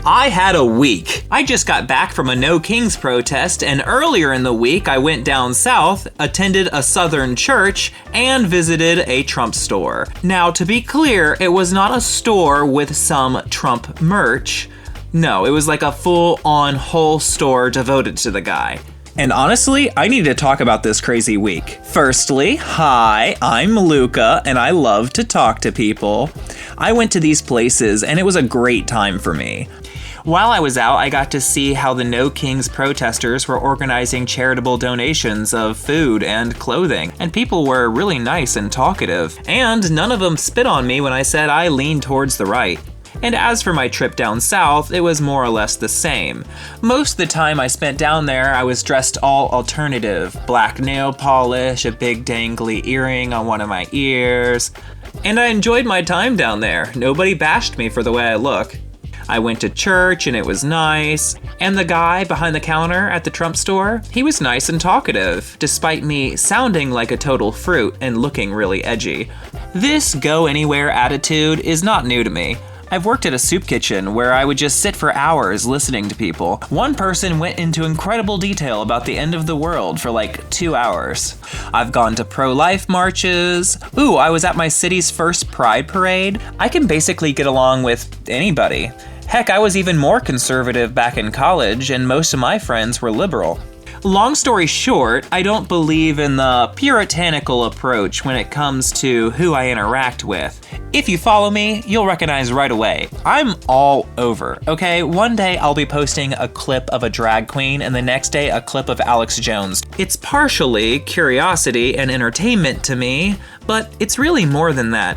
I had a week. I just got back from a No Kings protest, and earlier in the week I went down south, attended a Southern church, and visited a Trump store. Now, to be clear, it was not a store with some Trump merch. No, it was like a full-on whole store devoted to the guy. And honestly, I need to talk about this crazy week. Firstly, hi, I'm Luka, and I love to talk to people. I went to these places, and it was a great time for me. While I was out, I got to see how the No Kings protesters were organizing charitable donations of food and clothing, and people were really nice and talkative, and none of them spit on me when I said I leaned towards the right. And as for my trip down south, it was more or less the same. Most of the time I spent down there, I was dressed all alternative. Black nail polish, a big dangly earring on one of my ears. And I enjoyed my time down there. Nobody bashed me for the way I look. I went to church and it was nice. And the guy behind the counter at the Trump store, he was nice and talkative, despite me sounding like a total fruit and looking really edgy. This go-anywhere attitude is not new to me. I've worked at a soup kitchen where I would just sit for hours listening to people. One person went into incredible detail about the end of the world for like 2 hours. I've gone to pro-life marches. Ooh, I was at my city's first Pride parade. I can basically get along with anybody. Heck, I was even more conservative back in college, and most of my friends were liberal. Long story short, I don't believe in the puritanical approach when it comes to who I interact with. If you follow me, you'll recognize right away. I'm all over, okay? One day I'll be posting a clip of a drag queen and the next day a clip of Alex Jones. It's partially curiosity and entertainment to me, but it's really more than that.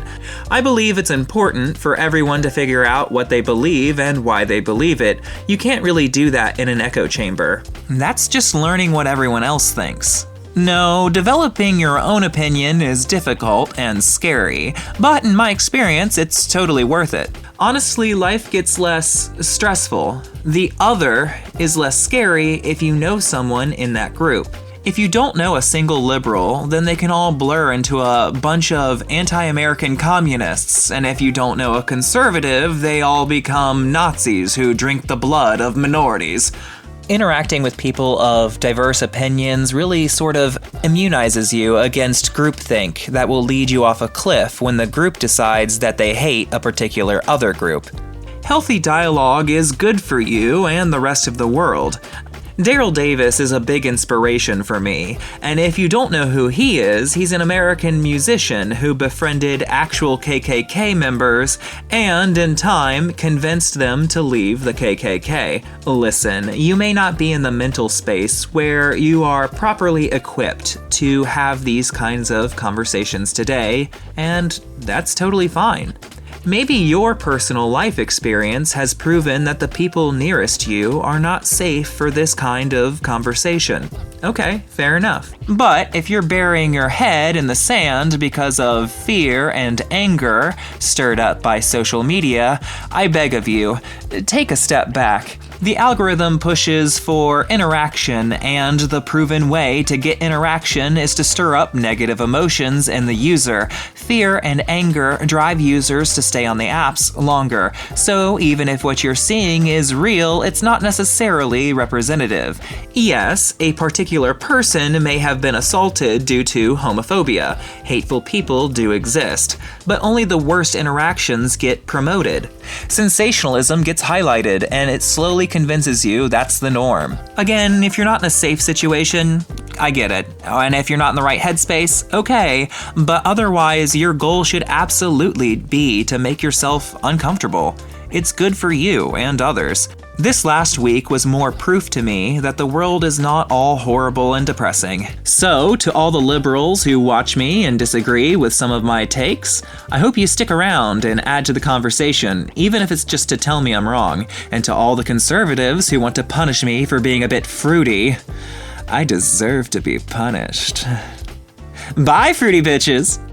I believe it's important for everyone to figure out what they believe and why they believe it. You can't really do that in an echo chamber. That's just learning what everyone else thinks. No, developing your own opinion is difficult and scary, but in my experience, it's totally worth it. Honestly, life gets less stressful. The other is less scary if you know someone in that group. If you don't know a single liberal, then they can all blur into a bunch of anti-American communists, and if you don't know a conservative, they all become Nazis who drink the blood of minorities. Interacting with people of diverse opinions really sort of immunizes you against groupthink that will lead you off a cliff when the group decides that they hate a particular other group. Healthy dialogue is good for you and the rest of the world. Daryl Davis is a big inspiration for me, and if you don't know who he is, he's an American musician who befriended actual KKK members and, in time, convinced them to leave the KKK. Listen, you may not be in the mental space where you are properly equipped to have these kinds of conversations today, and that's totally fine. Maybe your personal life experience has proven that the people nearest you are not safe for this kind of conversation. Okay, fair enough. But if you're burying your head in the sand because of fear and anger stirred up by social media, I beg of you, take a step back. The algorithm pushes for interaction, and the proven way to get interaction is to stir up negative emotions in the user. Fear and anger drive users to stay on the apps longer. So even if what you're seeing is real, it's not necessarily representative. Yes, a particular person may have been assaulted due to homophobia. Hateful people do exist, but only the worst interactions get promoted. Sensationalism gets highlighted, and it slowly convinces you that's the norm. Again, if you're not in a safe situation, I get it. And if you're not in the right headspace, okay. But otherwise, your goal should absolutely be to make yourself uncomfortable. It's good for you and others. This last week was more proof to me that the world is not all horrible and depressing. So, to all the liberals who watch me and disagree with some of my takes, I hope you stick around and add to the conversation, even if it's just to tell me I'm wrong. And to all the conservatives who want to punish me for being a bit fruity, I deserve to be punished. Bye, fruity bitches!